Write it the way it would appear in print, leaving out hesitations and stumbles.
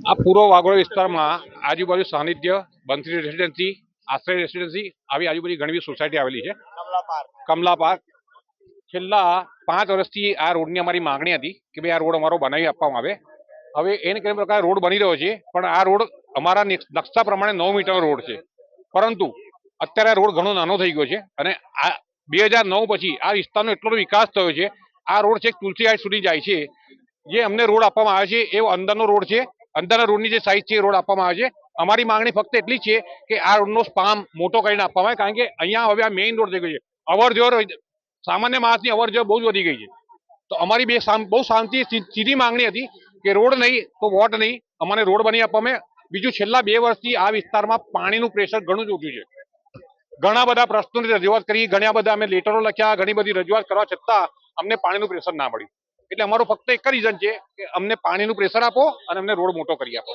આ પૂર્વ વાગોળ વિસ્તારમાં આજુબાજુ સાનિધ્ય, બંસરી રેસિડેન્સી, આશ્રય રેસિડેન્સી આવી આજુબાજુ ઘણી સોસાયટી આવેલી છે. કમલા પાર્ક છેલ્લા 5 વર્ષથી આ રોડની અમારી માંગણી હતી કે ભાઈ આ રોડ અમારો બનાવી આપવામાં આવે. હવે એને કઈ પ્રકાર રોડ બની રહ્યો છે, પણ આ રોડ અમારા નકશા પ્રમાણે 9 મીટરનો રોડ છે, પરંતુ અત્યારે આ રોડ ઘણો નાનો થઈ ગયો છે અને આ 2009 પછી આ વિસ્તારનો એટલો વિકાસ થયો છે. આ રોડ છે તુલસી હાઈટ સુધી જાય છે. જે અમને રોડ આપવામાં આવે છે એ અંદરનો રોડ છે. અંદરના રોડની જે સાઈઝ છે એ રોડ આપવામાં આવે છે. અમારી માંગણી ફક્ત એટલી છે કે આ રોડનો સ્પામ મોટો કરીને આપવામાં આવે, કારણ કે અહીંયા હવે આ મેઇન રોડ થઈ ગયો છે. અવર જવર સામાન્ય માણસની અવર જવર બહુ જ વધી ગઈ છે. તો અમારી બહુ શાંતિ સીધી માંગણી હતી કે રોડ નહીં તો વોટ નહીં, અમને રોડ બની આપવામાં. બીજું, છેલ્લા 2 વર્ષથી આ વિસ્તારમાં પાણીનું પ્રેશર ઘણું જ ઓછું છે. ઘણા બધા પ્રશ્નોની રજૂઆત કરી, ઘણા બધા અમે લેટરો લખ્યા, ઘણી બધી રજૂઆત કરવા છતાં અમને પાણીનું પ્રેશર ના મળ્યું. એટલે અમારું ફક્ત એક જ રીઝન છે કે અમને પાણીનું પ્રેશર આપો અને અમને રોડ મોટો કરી આપો.